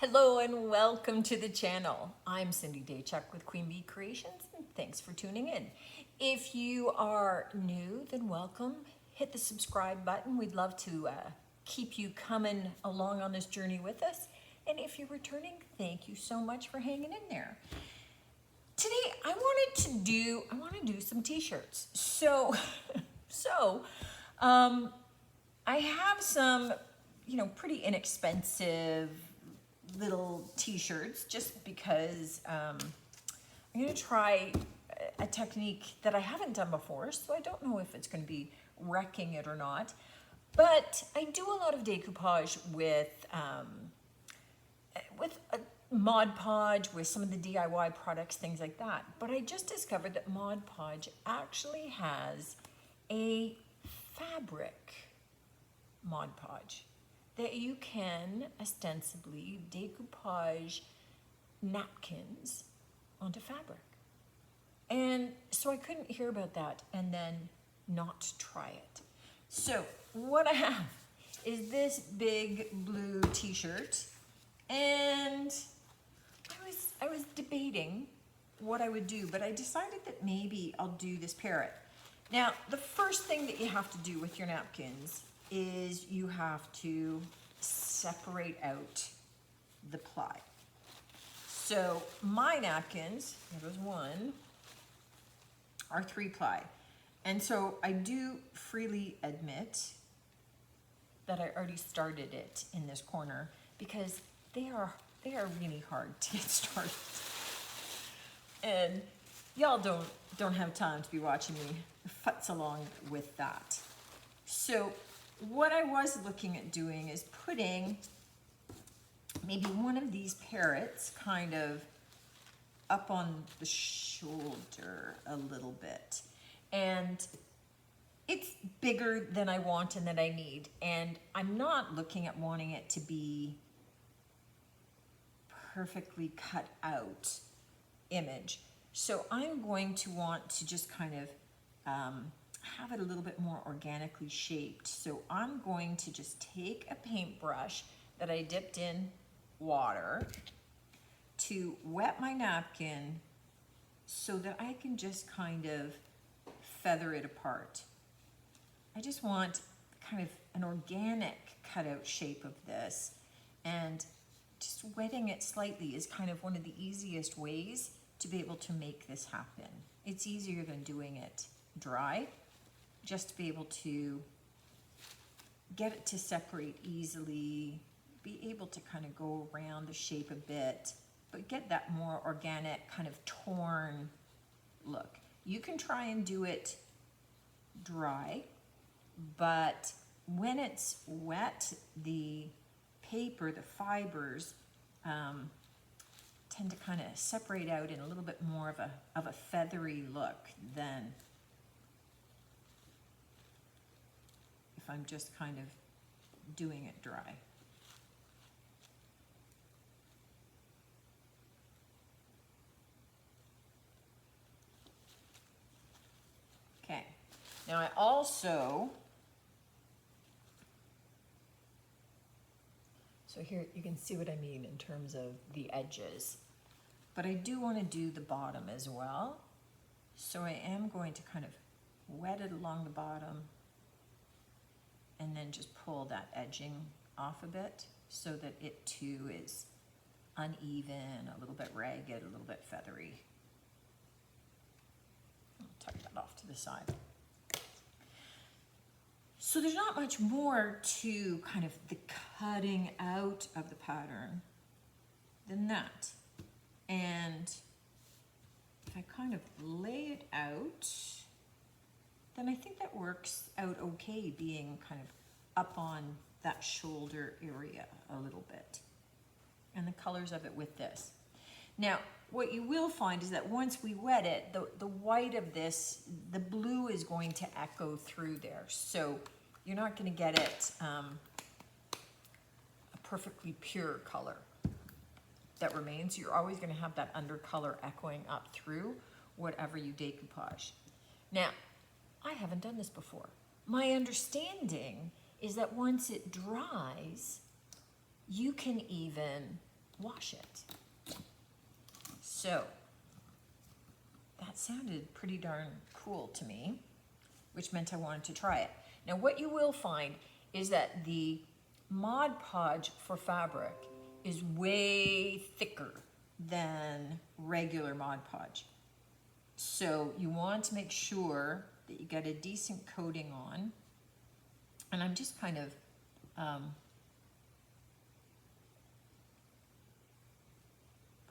Hello and welcome to the channel. I'm Cindy Daychuck with Queen Bee Creations and thanks for tuning in. If you are new, then welcome. Hit the subscribe button. We'd love to keep you coming along on this journey with us. And if you're returning, thank you so much for hanging in there. Today I want to do some t-shirts. So I have some, pretty inexpensive little t-shirts just because I'm going to try a technique that I haven't done before, so I don't know if it's going to be wrecking it or not. But I do a lot of decoupage with a Mod Podge, with some of the DIY products, things like that. But I just discovered that Mod Podge actually has a fabric Mod Podge that you can ostensibly decoupage napkins onto fabric. And so I couldn't hear about that and then not try it. So what I have is this big blue t-shirt, and I was debating what I would do, but I decided that maybe I'll do this parrot. Now, the first thing that you have to do with your napkins is you have to separate out the ply. So my napkins, there was one, are 3-ply. And so I do freely admit that I already started it in this corner because they are really hard to get started. And y'all don't have time to be watching me futz along with that. So what I was looking at doing is putting maybe one of these parrots kind of up on the shoulder a little bit. And it's bigger than I want and that I need. And I'm not looking at wanting it to be perfectly cut out image. So I'm going to want to just kind of have it a little bit more organically shaped. So I'm going to just take a paintbrush that I dipped in water to wet my napkin so that I can just kind of feather it apart. I just want kind of an organic cutout shape of this, and just wetting it slightly is kind of one of the easiest ways to be able to make this happen. It's easier than doing it dry, just to be able to get it to separate easily, be able to kind of go around the shape a bit, but get that more organic kind of torn look. You can try and do it dry, but when it's wet, the paper, the fibers, tend to kind of separate out in a little bit more of a feathery look than if I'm just kind of doing it dry. Okay, now I also, so here you can see what I mean in terms of the edges, but I do want to do the bottom as well. So I am going to kind of wet it along the bottom and then just pull that edging off a bit so that it too is uneven, a little bit ragged, a little bit feathery. I'll tuck that off to the side. So there's not much more to kind of the cutting out of the pattern than that. And if I kind of lay it out, then I think that works out okay, being kind of up on that shoulder area a little bit. And the colors of it with this. Now, what you will find is that once we wet it, the white of this, the blue is going to echo through there. So you're not going to get it a perfectly pure color that remains. You're always going to have that undercolor echoing up through whatever you decoupage. Now, I haven't done this before. My understanding is that once it dries, you can even wash it. So that sounded pretty darn cool to me, which meant I wanted to try it. Now what you will find is that the Mod Podge for fabric is way thicker than regular Mod Podge. So you want to make sure that you get a decent coating on. And I'm just kind of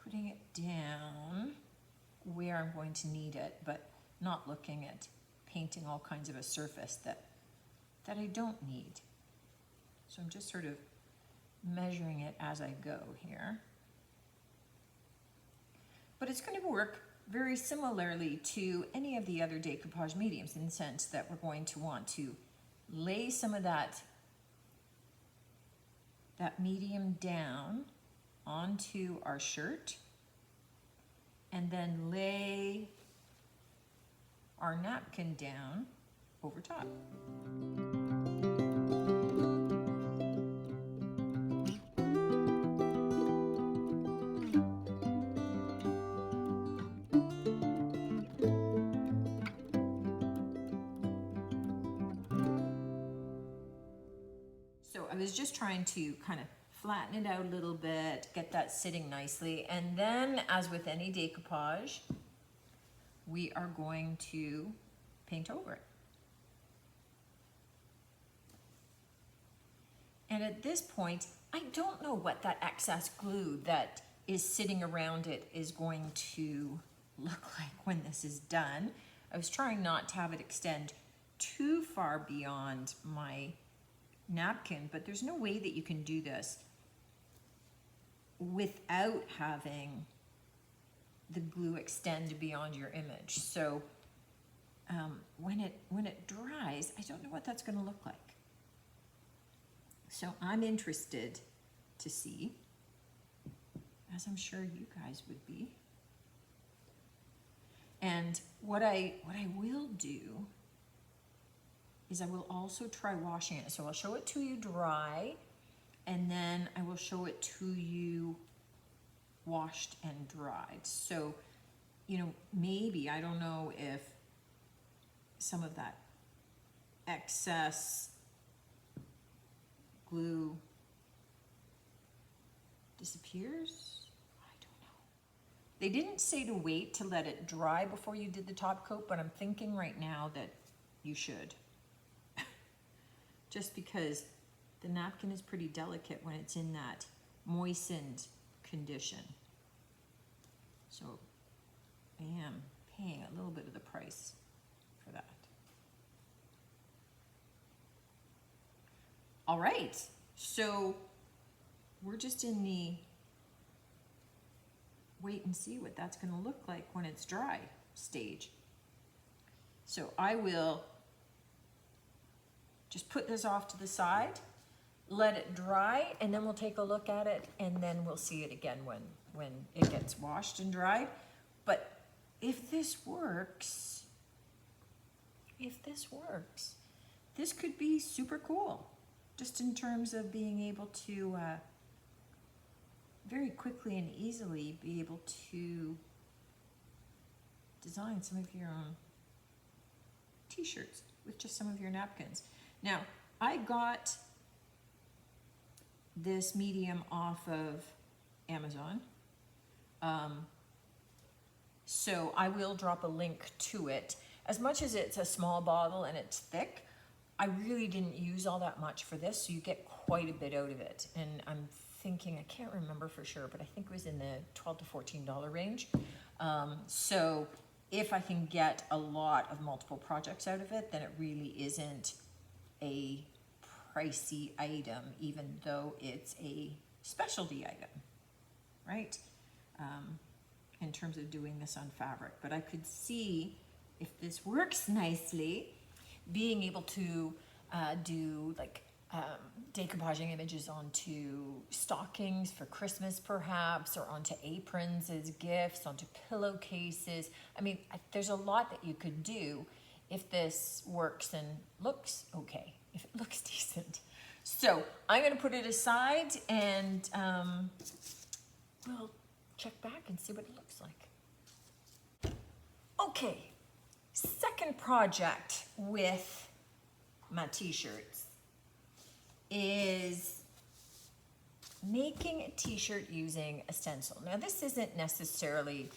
putting it down where I'm going to need it, but not looking at painting all kinds of a surface that I don't need. So I'm just sort of measuring it as I go here. But it's going to work very similarly to any of the other decoupage mediums in the sense that we're going to want to lay some of that medium down onto our shirt and then lay our napkin down over top. So I was just trying to kind of flatten it out a little bit, get that sitting nicely, and then as with any decoupage, we are going to paint over it. And at this point, I don't know what that excess glue that is sitting around it is going to look like when this is done. I was trying not to have it extend too far beyond my napkin, but there's no way that you can do this without having the glue extend beyond your image. So when it dries, I don't know what that's going to look like. So I'm interested to see, as I'm sure you guys would be. And what I will do is I will also try washing it. So I'll show it to you dry, and then I will show it to you washed and dried. So, you know, maybe, I don't know if some of that excess glue disappears. I don't know. They didn't say to wait to let it dry before you did the top coat, but I'm thinking right now that you should. Just because the napkin is pretty delicate when it's in that moistened condition. So I am paying a little bit of the price for that. All right, so we're just in the wait and see what that's going to look like when it's dry stage. So I will just put this off to the side, let it dry, and then we'll take a look at it, and then we'll see it again when it gets washed and dried. But if this works, this could be super cool, just in terms of being able to very quickly and easily be able to design some of your own t-shirts with just some of your napkins. Now, I got this medium off of Amazon. So I will drop a link to it. As much as it's a small bottle and it's thick, I really didn't use all that much for this, so you get quite a bit out of it. And I'm thinking, I can't remember for sure, but I think it was in the $12 to $14 range. So if I can get a lot of multiple projects out of it, then it really isn't a pricey item, even though it's a specialty item, right? In terms of doing this on fabric. But I could see, if this works nicely, being able to do like decoupaging images onto stockings for Christmas perhaps, or onto aprons as gifts, onto pillowcases. I mean, there's a lot that you could do if this works and looks okay, if it looks decent. So I'm gonna put it aside and and see what it looks like. Okay, second project with my t-shirts is making a t-shirt using a stencil. Now this isn't necessarily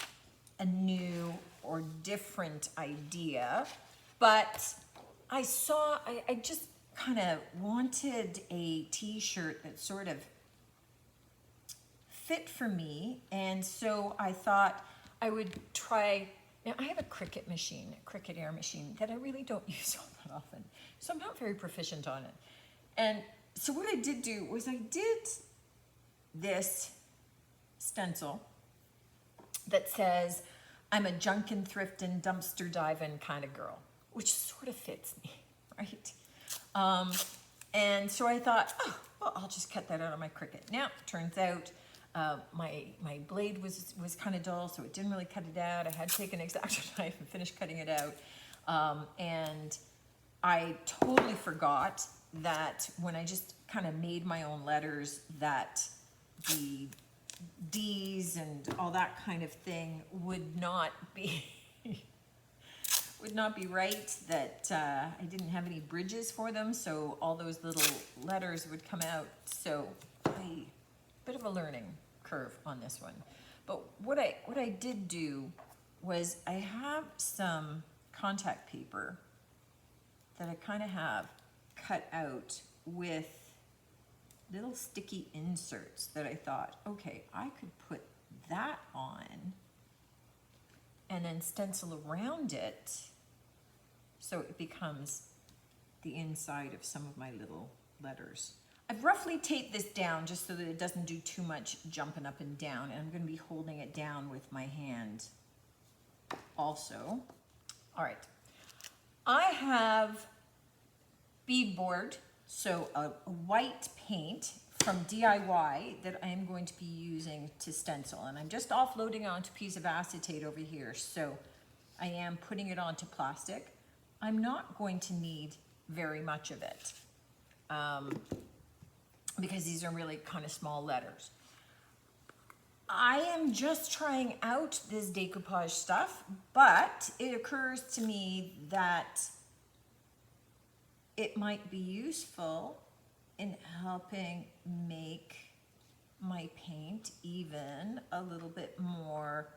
a new or different idea, but I just kind of wanted a t-shirt that sort of fit for me, and so I thought I would try. Now I have a Cricut machine, a Cricut Air machine that I really don't use all that often, so I'm not very proficient on it. And so what I did do was I did this stencil that says, "I'm a junkin', thriftin', dumpster diving kind of girl," which sort of fits me, right? And so I thought, oh, well, I'll just cut that out of my Cricut. Now, turns out my blade was kind of dull, so it didn't really cut it out. I had to take an X-Acto knife and finish cutting it out. And I totally forgot that when I just kind of made my own letters, that the D's and all that kind of thing would not be right, that I didn't have any bridges for them, so all those little letters would come out. So bit of a learning curve on this one. But what I did do was I have some contact paper that I kind of have cut out with little sticky inserts that I thought, okay, I could put that on and then stencil around it so it becomes the inside of some of my little letters. I've roughly taped this down just so that it doesn't do too much jumping up and down, and I'm going to be holding it down with my hand also. All right, I have beadboard, so a white paint from DIY that I am going to be using to stencil, and I'm just offloading onto a piece of acetate over here, so I am putting it onto plastic. I'm not going to need very much of it because these are really kind of small letters. I am just trying out this decoupage stuff, but it occurs to me that it might be useful in helping make my paint even a little bit more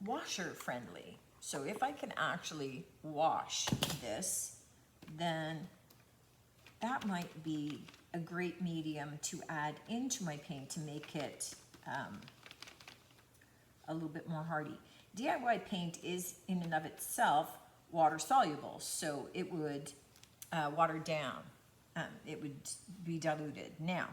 washer friendly. So if I can actually wash this, then that might be a great medium to add into my paint to make it a little bit more hardy. DIY paint is in and of itself water soluble, so it would water down. It would be diluted. Now,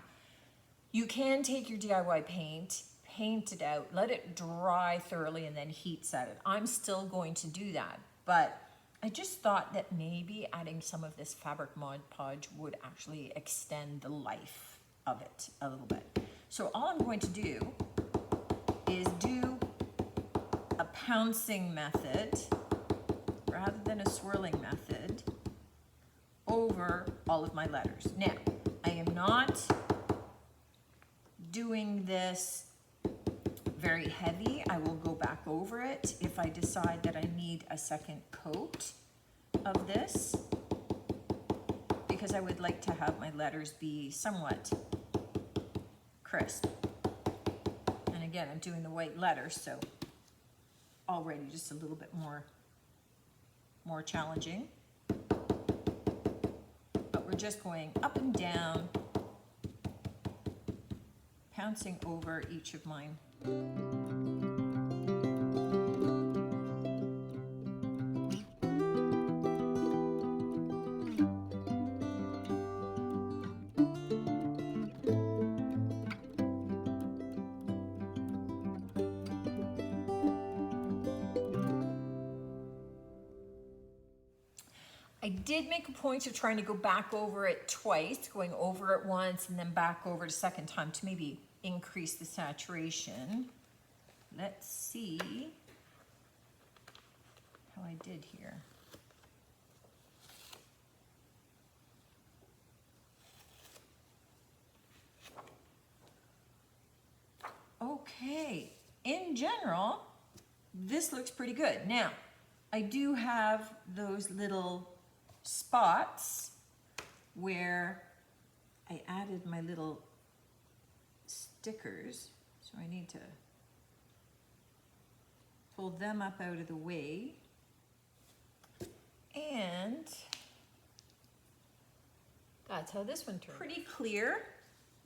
you can take your DIY paint, paint it out, let it dry thoroughly, and then heat set it. I'm still going to do that, but I just thought that maybe adding some of this fabric Mod Podge would actually extend the life of it a little bit. So all I'm going to do is do a pouncing method rather than a swirling method over all of my letters. Now, I am not doing this very heavy. I will go back over it if I decide that I need a second coat of this, because I would like to have my letters be somewhat crisp. And again, I'm doing the white letters, so already just a little bit more challenging. But we're just going up and down, pouncing over each of mine. I did make a point of trying to go back over it twice, going over it once and then back over it a second time to maybe increase the saturation. Let's see how I did here. Okay, in general, this looks pretty good. Now, I do have those little spots where I added my little stickers, so I need to pull them up out of the way. And that's how this one turned. Pretty clear.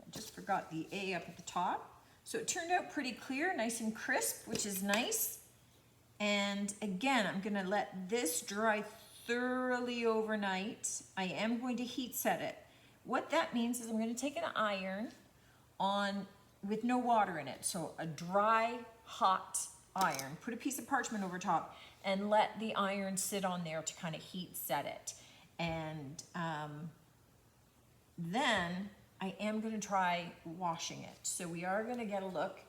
I just forgot the A up at the top. So it turned out pretty clear, nice and crisp, which is nice. And again, I'm gonna let this dry thoroughly overnight. I am going to heat set it. What that means is I'm gonna take an iron on with no water in it. So a dry, hot iron. Put a piece of parchment over top and let the iron sit on there to kind of heat set it. And then I am gonna try washing it. So we are gonna get a look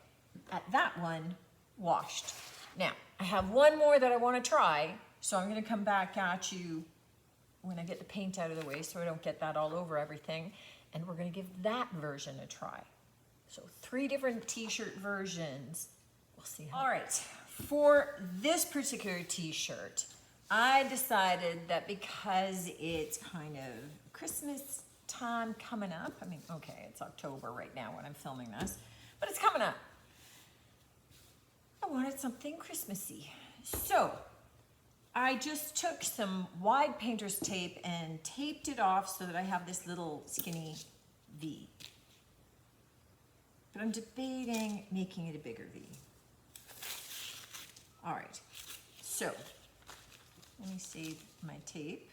at that one washed. Now, I have one more that I wanna try, so I'm gonna come back at you when I get the paint out of the way so I don't get that all over everything. And we're gonna give that version a try. So 3 different t-shirt versions. We'll see how. All right, for this particular t-shirt, I decided that because it's kind of Christmas time coming up, I mean, okay, it's October right now when I'm filming this, but it's coming up. I wanted something Christmassy. So I just took some wide painter's tape and taped it off so that I have this little skinny V. But I'm debating making it a bigger V. All right, so let me save my tape.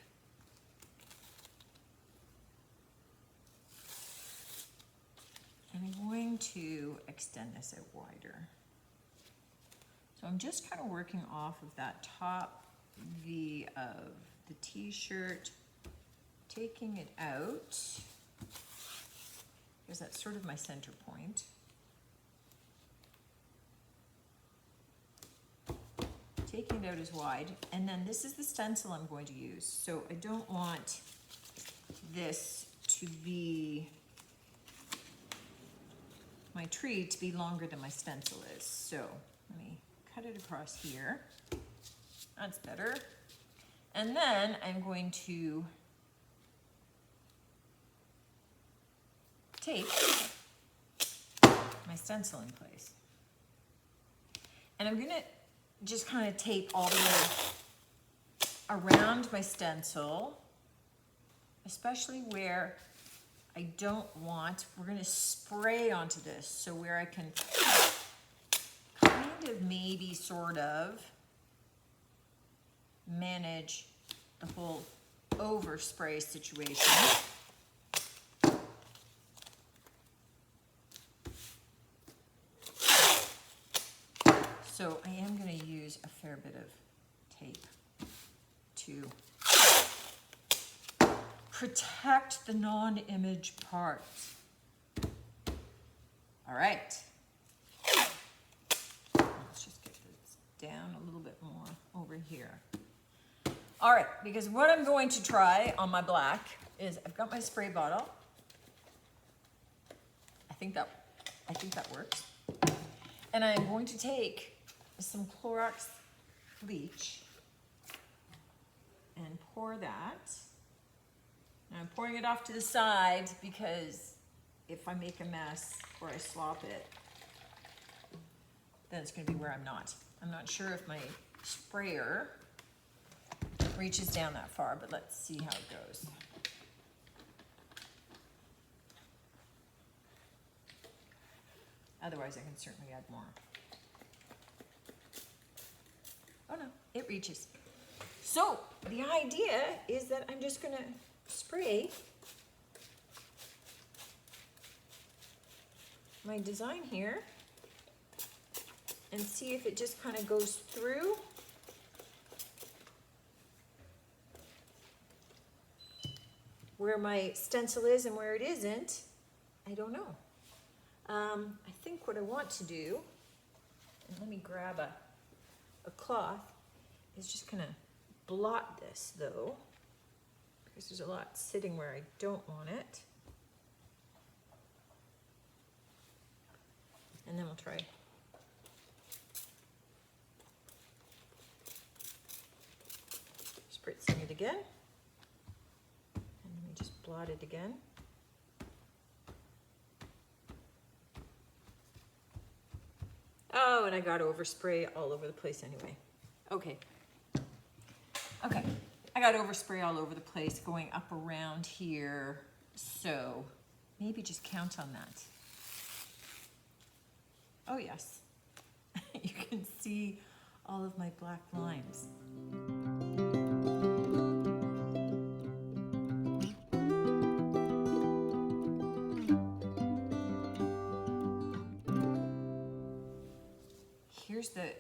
And I'm going to extend this out wider. So I'm just kind of working off of that top V of the t-shirt, taking it out, because that's sort of my center point. Taking it out as wide, and then this is the stencil I'm going to use. So I don't want this to be, my tree to be longer than my stencil is. So let me cut it across here. That's better. And then I'm going to tape my stencil in place. And I'm gonna just kind of tape all the way around my stencil, especially where I don't want, we're gonna spray onto this, so where I can kind of maybe sort of manage the whole overspray situation. So I am going to use a fair bit of tape to protect the non-image parts. All right. Let's just get this down a little bit more over here. All right, because what I'm going to try on my black is I've got my spray bottle. I think that works. And I'm going to take some Clorox bleach and pour that. Now I'm pouring it off to the side because if I make a mess or I slop it, then it's going to be where I'm not. I'm not sure if my sprayer reaches down that far, but let's see how it goes. Otherwise, I can certainly add more. Oh no, it reaches. So the idea is that I'm just gonna spray my design here and see if it just kind of goes through. Where my stencil is and where it isn't, I don't know. I think what I want to do, and let me grab a cloth, is just kind of blot this though, because there's a lot sitting where I don't want it. And then we'll try again. And let me just blot it again. Oh, and I got overspray all over the place anyway. Okay. Okay, I got overspray all over the place going up around here. So maybe just count on that. Oh yes, you can see all of my black lines.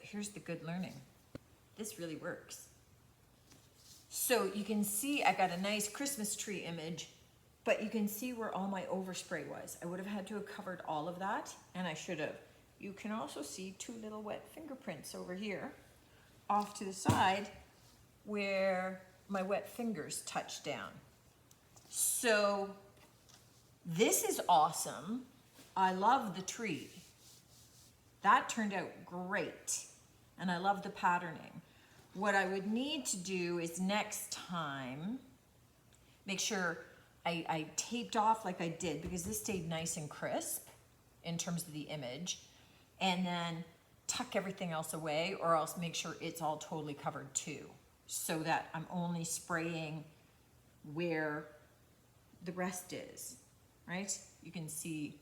Here's the good learning. This really works. So you can see I got a nice Christmas tree image, but you can see where all my overspray was. I would have had to have covered all of that, and I should have. You can also see two little wet fingerprints over here off to the side where my wet fingers touch down. So this is awesome. I love the tree. That turned out great, and I love the patterning. What I would need to do is next time, make sure I taped off like I did, because this stayed nice and crisp in terms of the image, and then tuck everything else away, or else make sure it's all totally covered too, so that I'm only spraying where the rest is, right? You can see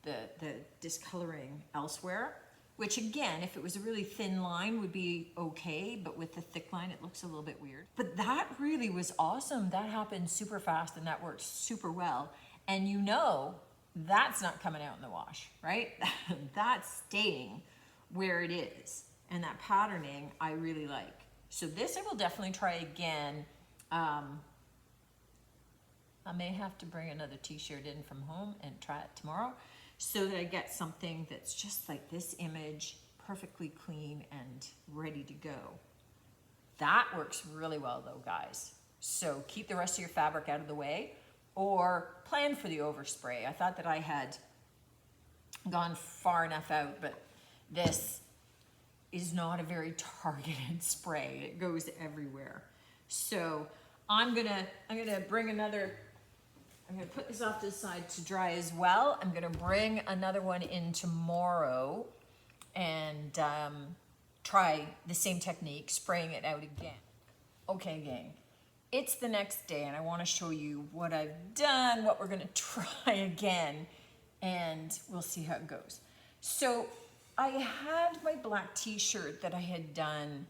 the discoloring elsewhere, which again, if it was a really thin line would be okay, but with the thick line, it looks a little bit weird. But that really was awesome. That happened super fast and that worked super well. And you know, that's not coming out in the wash, right? That's staying where it is. And that patterning, I really like. So this I will definitely try again. I may have to bring another t-shirt in from home and try it tomorrow, so that I get something that's just like this image, perfectly clean and ready to go. That works really well though, guys. So keep the rest of your fabric out of the way, or plan for the overspray. I thought that I had gone far enough out, but this is not a very targeted spray. It goes everywhere. So I'm gonna bring another, I'm gonna put this off to the side to dry as well. I'm gonna bring another one in tomorrow and try the same technique, spraying it out again. Okay, gang, it's the next day and I wanna show you what I've done, what we're gonna try again, and we'll see how it goes. So I had my black t-shirt that I had done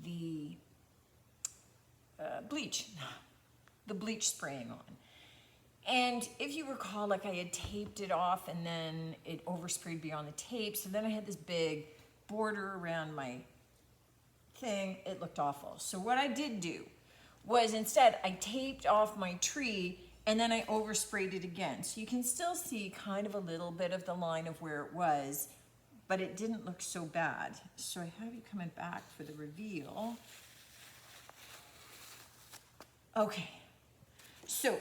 the bleach spraying on. And if you recall, like I had taped it off and then it oversprayed beyond the tape. So then I had this big border around my thing. It looked awful. So what I did do was instead I taped off my tree and then I oversprayed it again. So you can still see kind of a little bit of the line of where it was, but it didn't look so bad. So I have you coming back for the reveal. Okay, so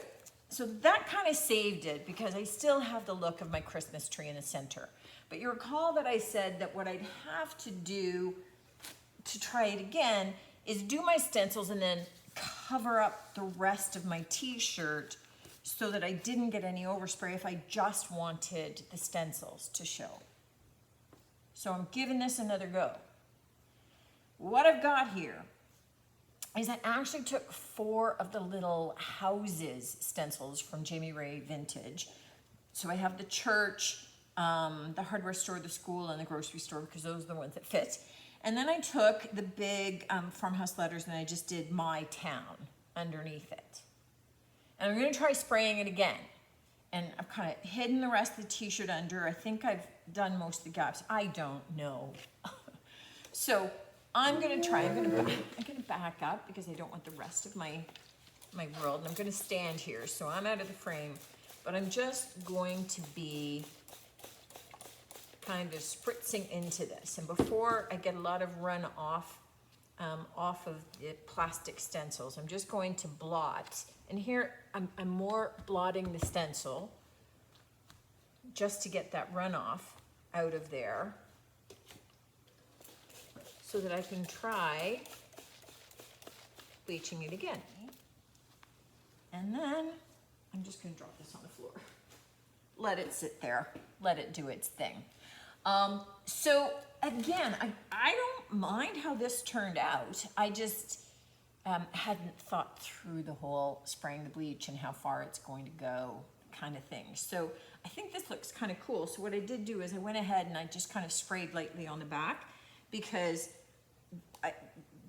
that kind of saved it because I still have the look of my Christmas tree in the center. But you recall that I said that what I'd have to do to try it again is do my stencils and then cover up the rest of my t-shirt so that I didn't get any overspray if I just wanted the stencils to show. So I'm giving this another go. What I've got here is I actually took 4 of the little houses stencils from Jamie Ray Vintage. So I have the church, the hardware store, the school, and the grocery store, because those are the ones that fit. And then I took the big farmhouse letters and I just did my town underneath it. And I'm gonna try spraying it again. And I've kind of hidden the rest of the t-shirt under. I think I've done most of the gaps. I don't know. So I'm gonna try, I'm gonna back up because I don't want the rest of my world. And I'm gonna stand here, so I'm out of the frame, but I'm just going to be kind of spritzing into this. And before I get a lot of runoff off of the plastic stencils, I'm just going to blot. And here I'm more blotting the stencil just to get that runoff out of there, so that I can try bleaching it again. And then I'm just gonna drop this on the floor. Let it sit there, let it do its thing. So again, I don't mind how this turned out. I just hadn't thought through the whole spraying the bleach and how far it's going to go kind of thing. So I think this looks kind of cool. So what I did do is I went ahead and I just kind of sprayed lightly on the back because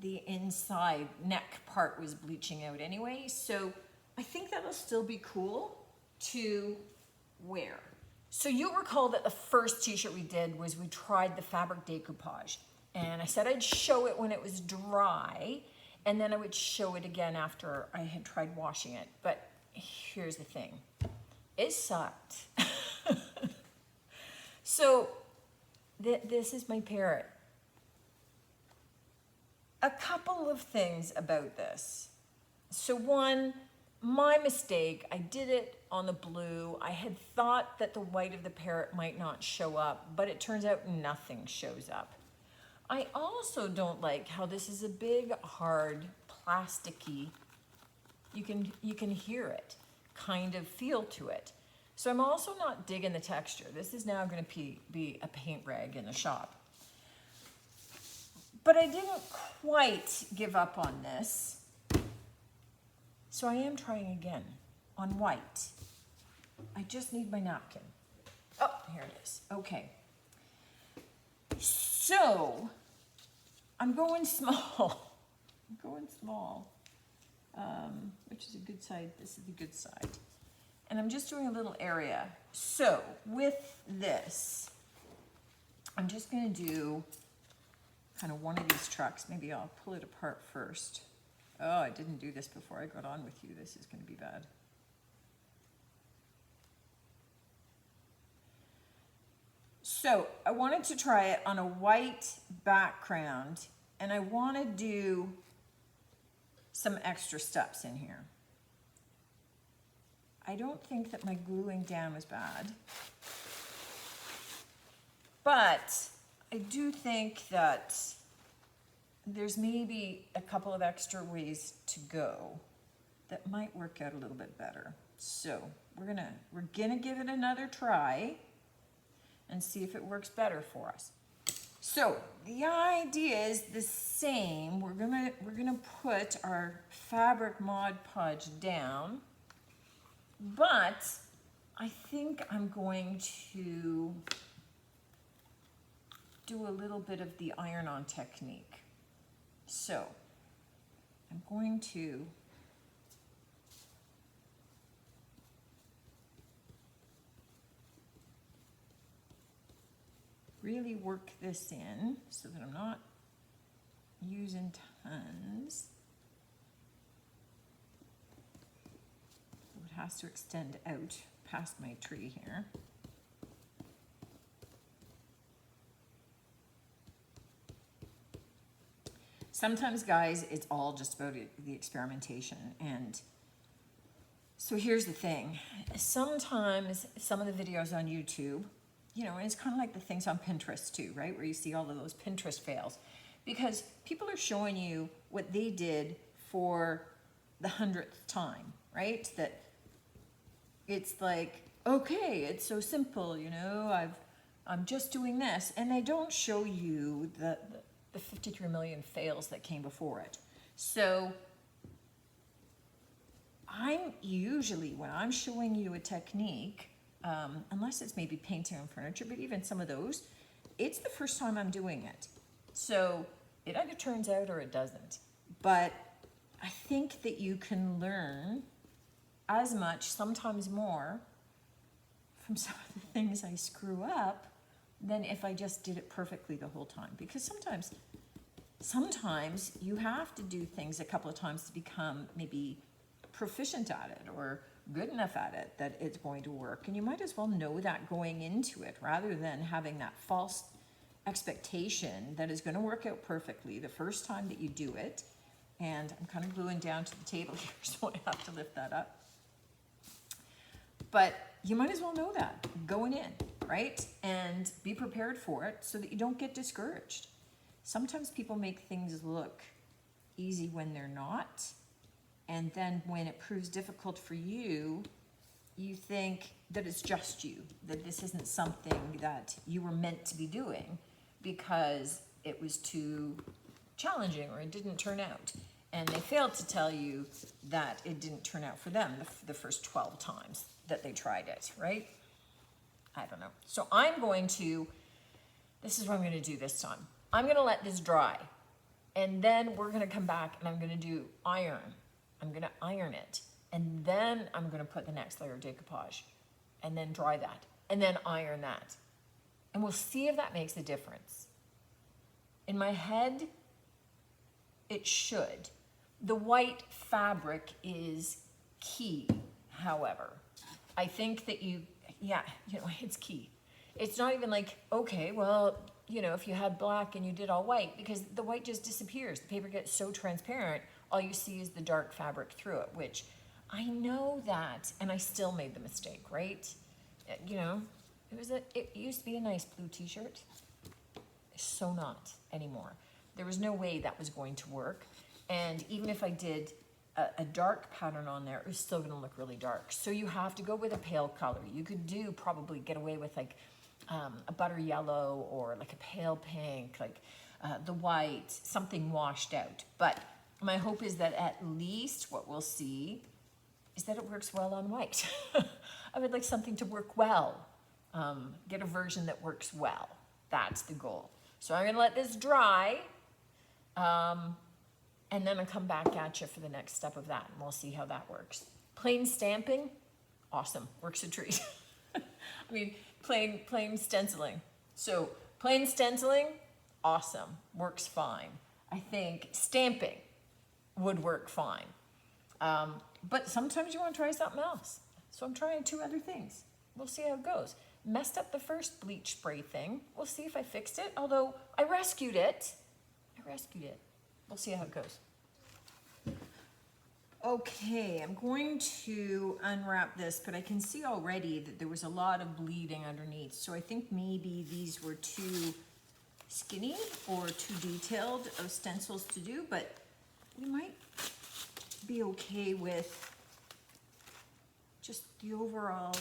the inside neck part was bleaching out anyway. So I think that'll still be cool to wear. So you'll recall that the first t-shirt we did was we tried the fabric decoupage. And I said I'd show it when it was dry, and then I would show it again after I had tried washing it. But here's the thing, it sucked. So this is my parrot. A couple of things about this. So one, my mistake, I did it on the blue. I had thought that the white of the parrot might not show up, but it turns out nothing shows up. I also don't like how this is a big, hard, plasticky, you can hear it, kind of feel to it. So I'm also not digging the texture. This is now gonna be a paint rag in the shop. But I didn't quite give up on this. So I am trying again on white. I just need my napkin. Oh, here it is. Okay. So I'm going small. I'm going small, which is a good side. This is the good side. And I'm just doing a little area. So with this, I'm just gonna do kind of one of these trucks. Maybe I'll pull it apart first. Oh, I didn't do this before I got on with you. This is going to be bad. So I wanted to try it on a white background, and I want to do some extra steps in here. I don't think that my gluing down was bad, but I do think that there's maybe a couple of extra ways to go that might work out a little bit better. So we're gonna give it another try and see if it works better for us. So the idea is the same. We're gonna put our fabric Mod Podge down, but I think I'm going to do a little bit of the iron-on technique. So I'm going to really work this in so that I'm not using tons. It has to extend out past my tree here. Sometimes, guys, it's all just about the experimentation. And so here's the thing. Sometimes some of the videos on YouTube, you know, and it's kind of like the things on Pinterest too, right? Where you see all of those Pinterest fails. Because people are showing you what they did for the 100th time, right? That it's like, okay, it's so simple, you know, I'm just doing this. And they don't show you the 53 million fails that came before it. So I'm usually, when I'm showing you a technique, unless it's maybe painting on furniture, but even some of those, it's the first time I'm doing it. So it either turns out or it doesn't. But I think that you can learn as much, sometimes more, from some of the things I screw up than if I just did it perfectly the whole time. Because sometimes you have to do things a couple of times to become maybe proficient at it or good enough at it that it's going to work. And you might as well know that going into it rather than having that false expectation that is going to work out perfectly the first time that you do it. And I'm kind of gluing down to the table here, so I have to lift that up. But you might as well know that going in, right? And be prepared for it so that you don't get discouraged. Sometimes people make things look easy when they're not. And then when it proves difficult for you, you think that it's just you, that this isn't something that you were meant to be doing because it was too challenging or it didn't turn out. And they failed to tell you that it didn't turn out for them the first 12 times that they tried it, right? I don't know. So this is what I'm going to do this time. I'm going to let this dry. And then we're going to come back and I'm going to do iron. I'm going to iron it. And then I'm going to put the next layer of decoupage. And then dry that. And then iron that. And we'll see if that makes a difference. In my head, it should. The white fabric is key, however. I think that it's key. It's not even like, okay, well, if you had black and you did all white, because the white just disappears. The paper gets so transparent, all you see is the dark fabric through it, which I know that, and I still made the mistake, right? It used to be a nice blue t-shirt. It's so not anymore. There was no way that was going to work. And even if I did a dark pattern on there, it was still gonna look really dark. So you have to go with a pale color. You could probably get away with like a butter yellow or like a pale pink, like the white, something washed out. But my hope is that at least what we'll see is that it works well on white. I would like something to work well. Get a version that works well. That's the goal. So I'm gonna let this dry. And then I'll come back at you for the next step of that, and we'll see how that works. Plain stamping, awesome, works a treat. I mean, plain stenciling. So plain stenciling, awesome, works fine. I think stamping would work fine. But sometimes you want to try something else. So I'm trying 2 other things. We'll see how it goes. Messed up the first bleach spray thing. We'll see if I fixed it, although I rescued it. We'll see how it goes. Okay, I'm going to unwrap this, but I can see already that there was a lot of bleeding underneath. So I think maybe these were too skinny or too detailed of stencils to do, but we might be okay with just the overall,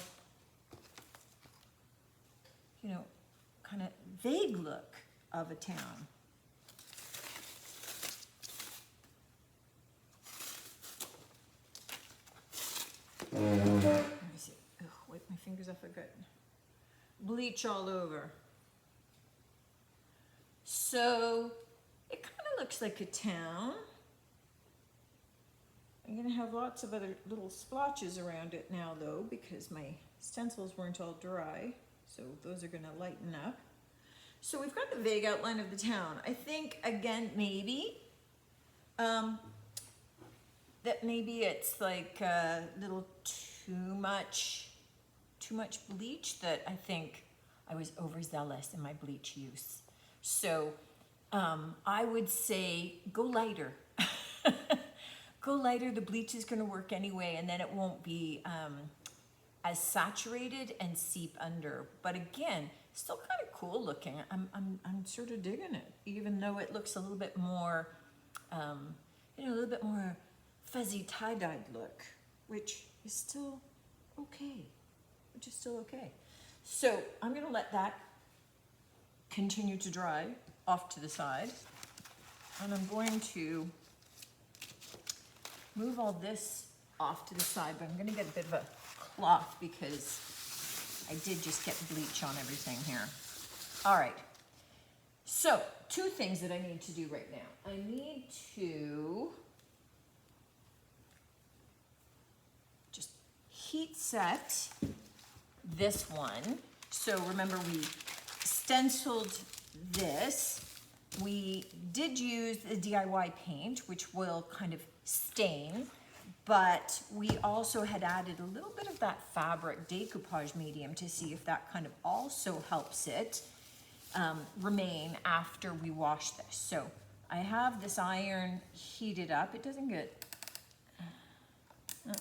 kind of vague look of a town. Let me see. Wipe my fingers off. I got bleach all over. So it kind of looks like a town. I'm going to have lots of other little splotches around it now, though, because my stencils weren't all dry. So those are going to lighten up. So we've got the vague outline of the town. I think, again, maybe that maybe it's like a little too much bleach, that I think I was overzealous in my bleach use. So I would say go lighter. Go lighter, the bleach is gonna work anyway, and then it won't be as saturated and seep under. But again, still kind of cool looking. I'm sort of digging it, even though it looks a little bit more, a little bit more fuzzy tie-dyed look, which is still okay, So I'm gonna let that continue to dry off to the side, and I'm going to move all this off to the side, but I'm gonna get a bit of a cloth because I did just get bleach on everything here. All right, so 2 things that I need to do right now. I need to heat set this one. So remember, we stenciled this. We did use the DIY paint, which will kind of stain, but we also had added a little bit of that fabric decoupage medium to see if that kind of also helps it remain after we wash this. So I have this iron heated up. It doesn't get,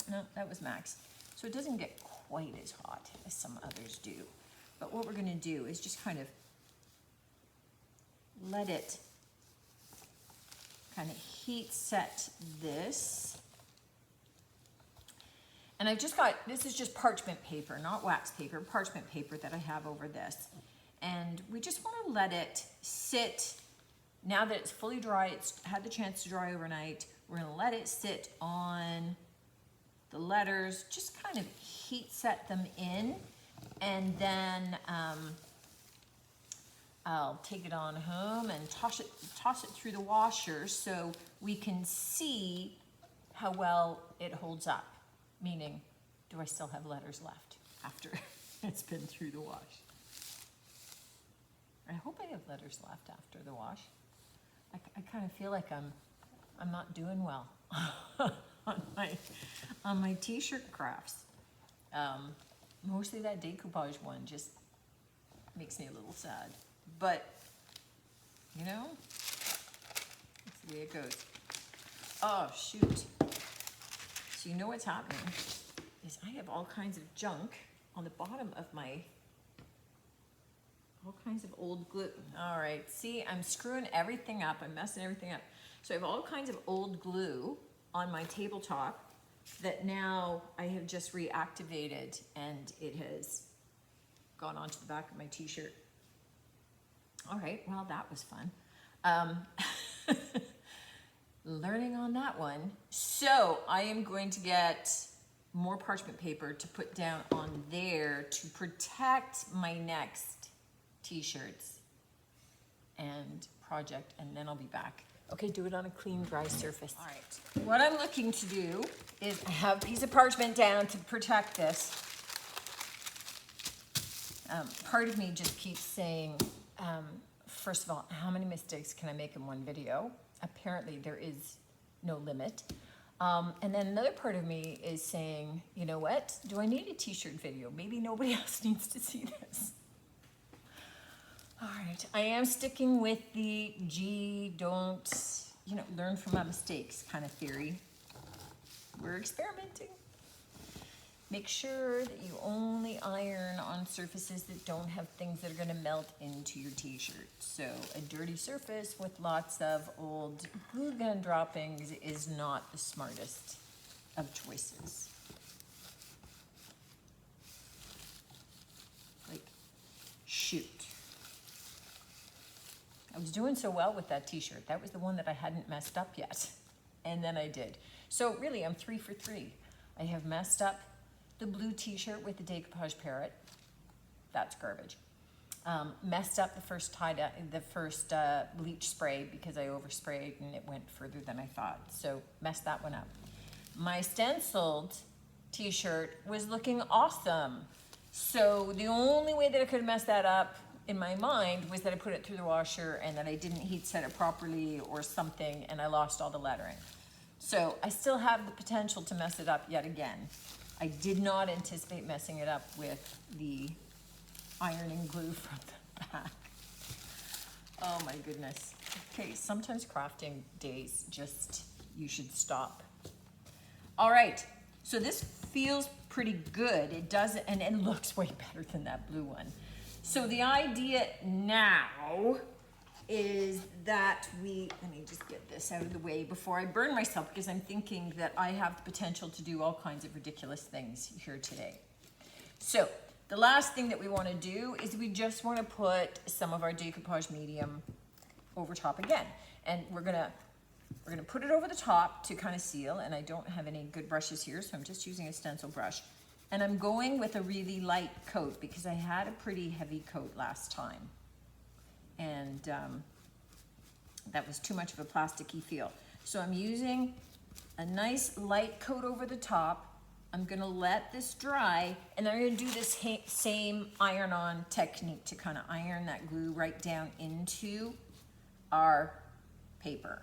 no, that was max. So it doesn't get quite as hot as some others do. But what we're gonna do is just kind of let it kind of heat set this. And I just got, this is just parchment paper, not wax paper, parchment paper that I have over this. And we just want to let it sit. Now that it's fully dry, it's had the chance to dry overnight, we're going to let it sit on the letters, just kind of heat set them in, and then I'll take it on home and toss it through the washer so we can see how well it holds up. Meaning, do I still have letters left after it's been through the wash? I hope I have letters left after the wash. I kind of feel like I'm not doing well on my t-shirt crafts. Mostly that decoupage one just makes me a little sad. But, you know, that's the way it goes. Oh, shoot. So you know what's happening is I have all kinds of junk on the bottom of my, all kinds of old glue. All right, see, I'm screwing everything up. I'm messing everything up. So I have all kinds of old glue on my tabletop that now I have just reactivated, and it has gone onto the back of my t-shirt. All right, well, that was fun. Learning on that one. So I am going to get more parchment paper to put down on there to protect my next t-shirts and project, and then I'll be back. Okay, do it on a clean, dry surface. All right, what I'm looking to do is I have a piece of parchment down to protect this. Part of me just keeps saying, first of all, how many mistakes can I make in one video? Apparently there is no limit. And then another part of me is saying, you know what? Do I need a t-shirt video? Maybe nobody else needs to see this. All right, I am sticking with the learn from my mistakes kind of theory. We're experimenting. Make sure that you only iron on surfaces that don't have things that are gonna melt into your t-shirt. So a dirty surface with lots of old glue gun droppings is not the smartest of choices. Like, shoot. I was doing so well with that t-shirt. That was the one that I hadn't messed up yet. And then I did. So really, I'm 3 for 3. I have messed up the blue t-shirt with the decoupage parrot. That's garbage. Messed up the first bleach spray because I oversprayed and it went further than I thought. So messed that one up. My stenciled t-shirt was looking awesome. So the only way that I could have messed that up in my mind was that I put it through the washer and that I didn't heat set it properly or something, and I lost all the lettering. So I still have the potential to mess it up yet again. I did not anticipate messing it up with the ironing glue from the back. Oh my goodness. Okay, sometimes crafting days just, you should stop. All right, so this feels pretty good. It does, and it looks way better than that blue one. So the idea now is that let me just get this out of the way before I burn myself, because I'm thinking that I have the potential to do all kinds of ridiculous things here today. So the last thing that we want to do is we just want to put some of our decoupage medium over top again. And we're gonna put it over the top to kind of seal, and I don't have any good brushes here, so I'm just using a stencil brush. And I'm going with a really light coat because I had a pretty heavy coat last time. And that was too much of a plasticky feel. So I'm using a nice light coat over the top. I'm gonna let this dry, and then I'm gonna do this same iron-on technique to kind of iron that glue right down into our paper.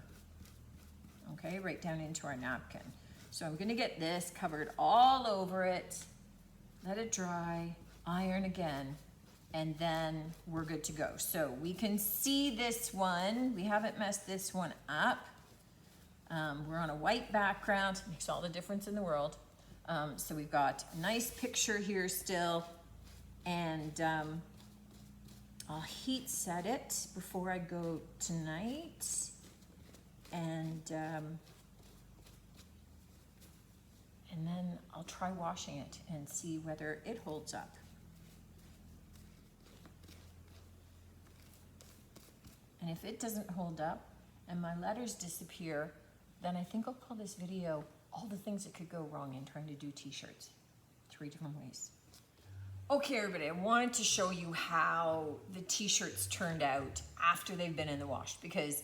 Okay, right down into our napkin. So I'm gonna get this covered all over it, let it dry, iron again, and then we're good to go. So we can see this one. We haven't messed this one up. We're on a white background, makes all the difference in the world. So we've got a nice picture here still, and I'll heat set it before I go tonight. And then I'll try washing it and see whether it holds up. And if it doesn't hold up and my letters disappear, then I think I'll call this video all the things that could go wrong in trying to do t-shirts. 3 different ways. Okay, everybody, I wanted to show you how the t-shirts turned out after they've been in the wash, because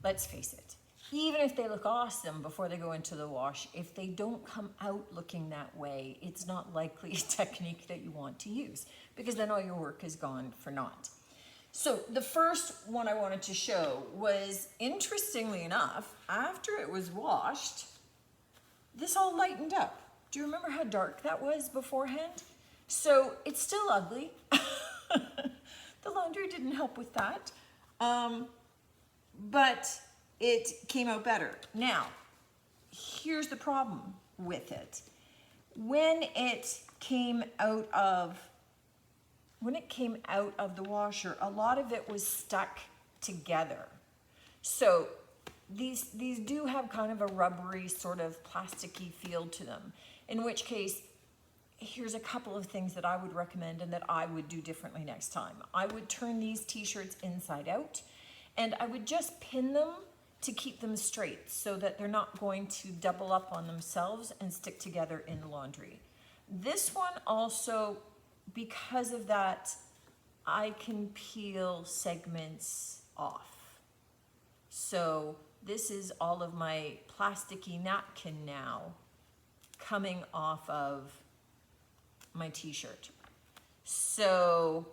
let's face it, even if they look awesome before they go into the wash, if they don't come out looking that way, it's not likely a technique that you want to use, because then all your work is gone for naught. So the first one I wanted to show was, interestingly enough, after it was washed, this all lightened up. Do you remember how dark that was beforehand? So it's still ugly. The laundry didn't help with that. But it came out better. Now, here's the problem with it. When it came out of the washer, a lot of it was stuck together. So these do have kind of a rubbery, sort of plasticky feel to them, in which case, here's a couple of things that I would recommend and that I would do differently next time. I would turn these t-shirts inside out, and I would just pin them to keep them straight so that they're not going to double up on themselves and stick together in the laundry. This one also, because of that, I can peel segments off. So this is all of my plasticky napkin now coming off of my t-shirt. So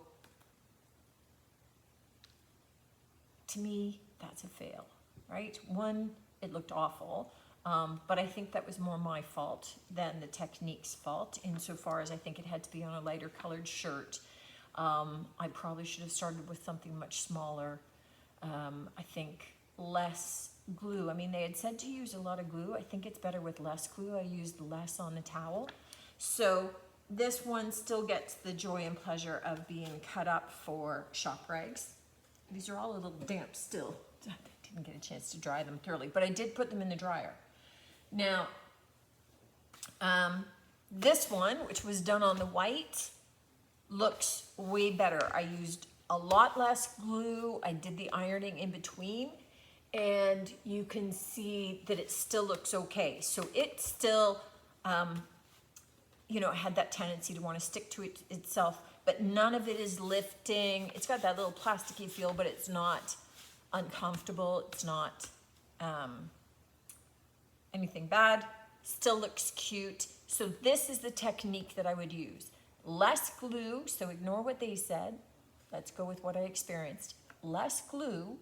to me, that's a fail, right? One, it looked awful, but I think that was more my fault than the technique's fault, insofar as I think it had to be on a lighter colored shirt. I probably should have started with something much smaller. I think less glue. I mean, they had said to use a lot of glue. I think it's better with less glue. I used less on the towel. So this one still gets the joy and pleasure of being cut up for shop rags. These are all a little damp still. I didn't get a chance to dry them thoroughly, but I did put them in the dryer. Now, this one, which was done on the white, looks way better. I used a lot less glue. I did the ironing in between, and you can see that it still looks okay. So it still, you know, it had that tendency to want to stick to it itself, but none of it is lifting. It's got that little plasticky feel, but it's not uncomfortable. It's not anything bad. Still looks cute. So this is the technique that I would use. Less glue, so ignore what they said. Let's go with what I experienced. Less glue,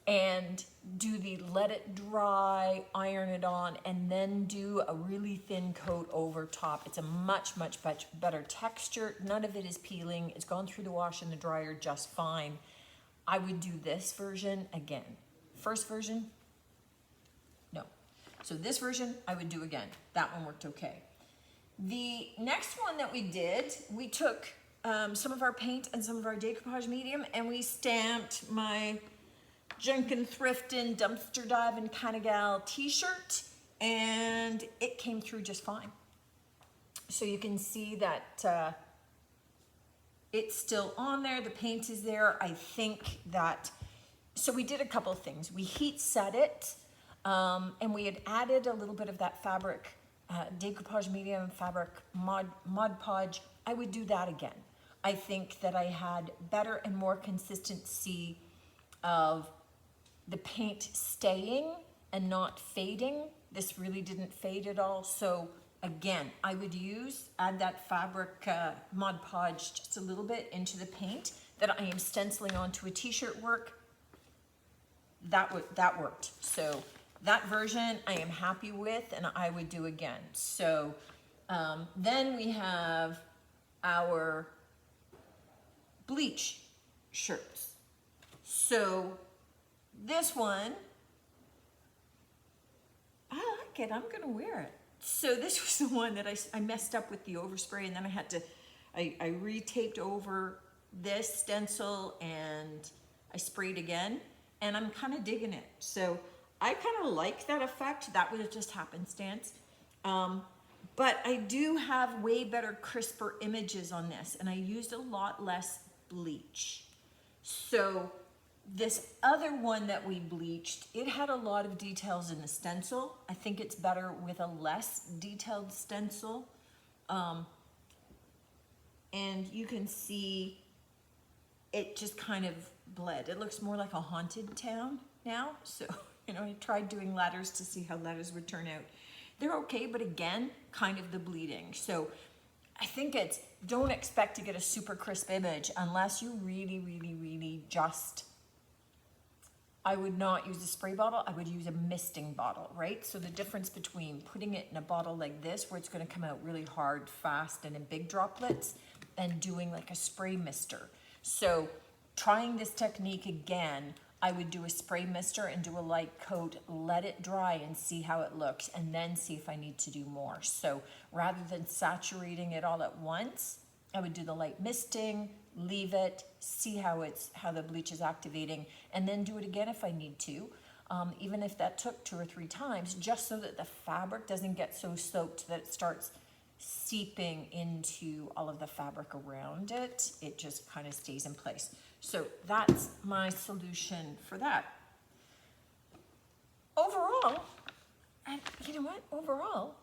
and do the let it dry, iron it on, and then do a really thin coat over top. It's a much, much, much better texture. None of it is peeling. It's gone through the wash and the dryer just fine. I would do this version again. First version, no. So this version, I would do again. That one worked okay. The next one that we did, we took some of our paint and some of our decoupage medium, and we stamped my Junkin' Thriftin' Dumpster Diving kind of gal t-shirt, and it came through just fine. So you can see that it's still on there, the paint is there. I think that, so we did a couple of things. We heat set it, and we had added a little bit of that fabric, decoupage medium fabric Mod Podge. I would do that again. I think that I had better and more consistency of the paint staying and not fading. This really didn't fade at all. So again, I would add that fabric Mod Podge just a little bit into the paint that I am stenciling onto a t-shirt work. That worked. So that version I am happy with, and I would do again. So then we have our bleach shirts. So this one, I like it. I'm gonna wear it. So this was the one that I messed up with the overspray, and then I had to, I retaped over this stencil and I sprayed again. and I'm kind of digging it. So I kind of like that effect. That was just happenstance. But I do have way better, crisper images on this, and I used a lot less bleach. So this other one that we bleached, it had a lot of details in the stencil. I think it's better with a less detailed stencil. And you can see it just kind of bled. It looks more like a haunted town now. So, I tried doing ladders to see how ladders would turn out. They're okay, but again, kind of the bleeding. So I think it's, don't expect to get a super crisp image unless you really, really, really just, I would not use a spray bottle, I would use a misting bottle, right? So the difference between putting it in a bottle like this, where it's gonna come out really hard, fast, and in big droplets, and doing like a spray mister. So trying this technique again, I would do a spray mister and do a light coat, let it dry and see how it looks, and then see if I need to do more. So rather than saturating it all at once, I would do the light misting, leave it, see how the bleach is activating, and then do it again if I need to. Even if that took 2 or 3 times, just so that the fabric doesn't get so soaked that it starts seeping into all of the fabric around it. It just kind of stays in place. So that's my solution for that. Overall, and you know what? Overall,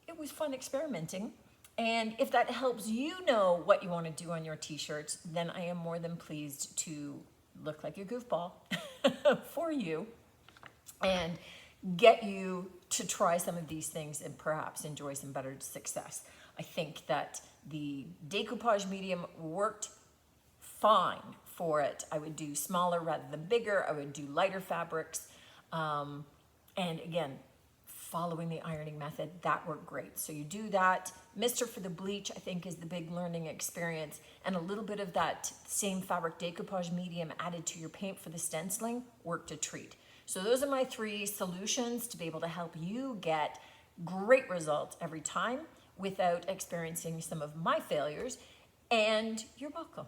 it was fun experimenting. And if that helps you know what you want to do on your t-shirts, then I am more than pleased to look like a goofball for you and get you to try some of these things and perhaps enjoy some better success. I think that the decoupage medium worked fine for it. I would do smaller rather than bigger. I would do lighter fabrics. And again, following the ironing method, that worked great. So you do that. Mister for the bleach, I think, is the big learning experience. And a little bit of that same fabric decoupage medium added to your paint for the stenciling worked a treat. So those are my 3 solutions to be able to help you get great results every time without experiencing some of my failures. And you're welcome.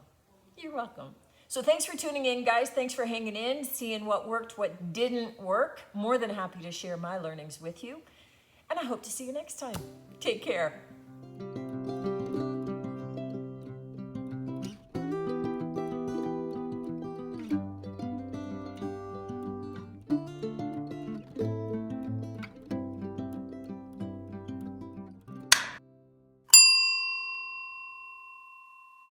You're welcome. So thanks for tuning in, guys. Thanks for hanging in, seeing what worked, what didn't work. More than happy to share my learnings with you. And I hope to see you next time. Take care.